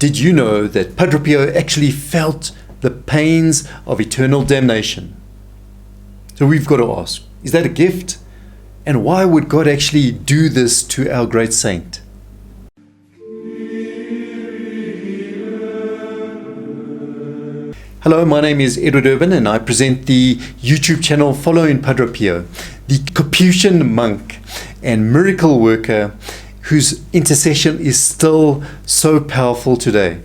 Did you know that Padre Pio actually felt the pains of eternal damnation? So we've got to ask, is that a gift? And why would God actually do this to our great saint? Hello, my name is Edward Urban and I present the YouTube channel Following Padre Pio, the Capuchin monk and miracle worker whose intercession is still so powerful today.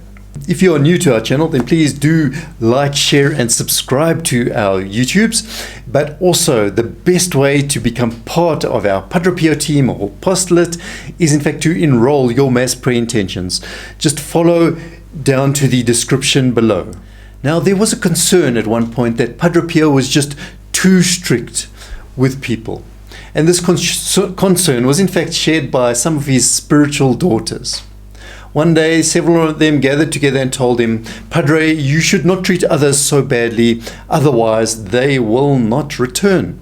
If you are new to our channel, then please do like, share and subscribe to our YouTubes. But also the best way to become part of our Padre Pio team or apostolate is in fact to enroll your mass prayer intentions. Just follow down to the description below. Now, there was a concern at one point that Padre Pio was just too strict with people. And this concern was in fact shared by some of his spiritual daughters. One day, several of them gathered together and told him, "Padre, you should not treat others so badly, otherwise they will not return."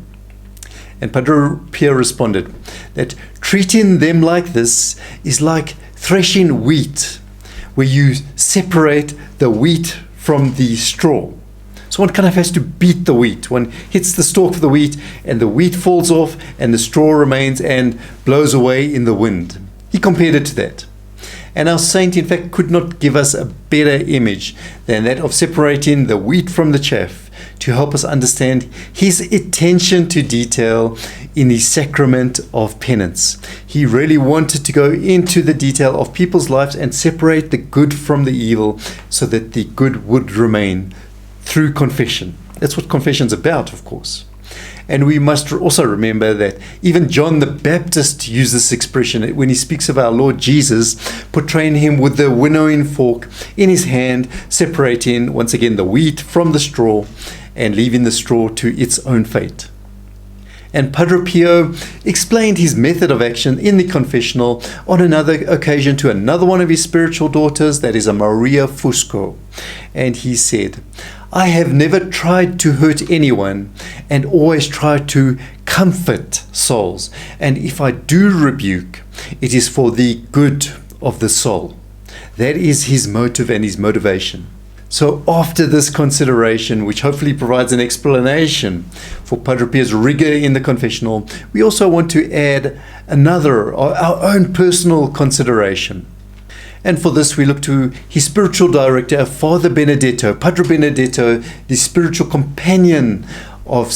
And Padre Pio responded that treating them like this is like threshing wheat, where you separate the wheat from the straw. So one kind of has to beat the wheat. One hits the stalk of the wheat and the wheat falls off and the straw remains and blows away in the wind. He compared it to that. And our saint in fact could not give us a better image than that of separating the wheat from the chaff to help us understand his attention to detail in the sacrament of penance. He really wanted to go into the detail of people's lives and separate the good from the evil so that the good would remain through confession. That's what confession's about, of course. And we must also remember that even John the Baptist used this expression when he speaks of our Lord Jesus, portraying him with the winnowing fork in his hand, separating once again the wheat from the straw and leaving the straw to its own fate. And Padre Pio explained his method of action in the confessional on another occasion to another one of his spiritual daughters, that is a Maria Fusco. And he said, "I have never tried to hurt anyone and always tried to comfort souls. And if I do rebuke, it is for the good of the soul." That is his motive and his motivation. So after this consideration, which hopefully provides an explanation for Padre Pio's rigor in the confessional, we also want to add another, our own personal consideration. And for this, we look to his spiritual director, Father Benedetto, Padre Benedetto, the spiritual companion of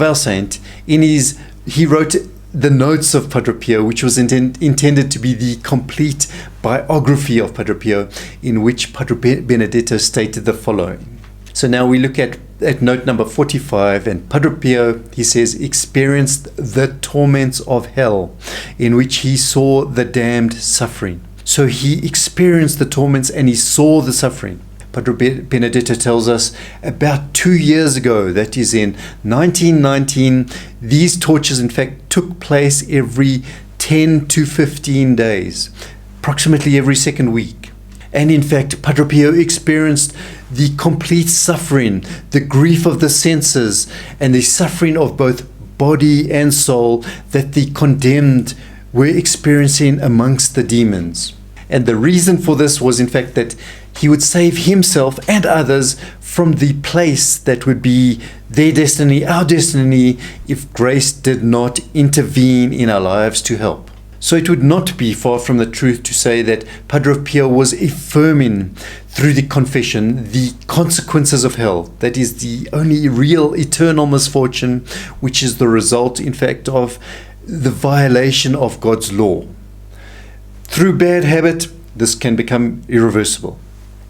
our saint. He wrote the notes of Padre Pio, which was intended to be the complete biography of Padre Pio, in which Padre Benedetto stated the following. So now we look at note number 45, and Padre Pio, he says, experienced the torments of hell, in which he saw the damned suffering. So he experienced the torments and he saw the suffering. Padre Benedetto tells us about 2 years ago, that is in 1919, these tortures in fact took place every 10 to 15 days, approximately every second week. And in fact, Padre Pio experienced the complete suffering, the grief of the senses, and the suffering of both body and soul that the condemned were experiencing amongst the demons. And the reason for this was in fact that he would save himself and others from the place that would be their destiny, our destiny, if grace did not intervene in our lives to help. So it would not be far from the truth to say that Padre Pio was affirming through the confession the consequences of hell. That is the only real eternal misfortune, which is the result in fact of the violation of God's law. Through bad habit, this can become irreversible.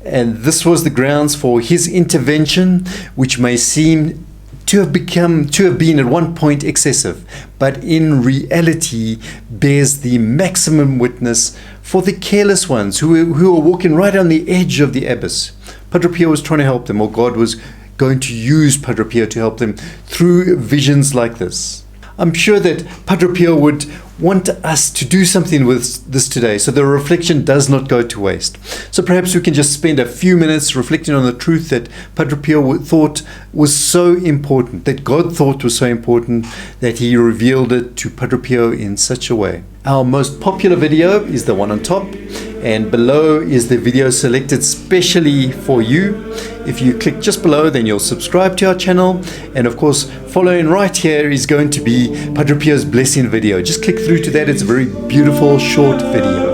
And this was the grounds for his intervention, which may seem to have been at one point excessive, but in reality bears the maximum witness for the careless ones who are walking right on the edge of the abyss. Padre Pio was trying to help them, or God was going to use Padre Pio to help them through visions like this. I'm sure that Padre Pio would want us to do something with this today, so the reflection does not go to waste. So perhaps we can just spend a few minutes reflecting on the truth that Padre Pio thought was so important, that God thought was so important, that he revealed it to Padre Pio in such a way. Our most popular video is the one on top, and below is the video selected specially for you. If you click just below, then you'll subscribe to our channel, and of course following right here is going to be Padre Pio's blessing video. Just click through to that. It's a very beautiful short video.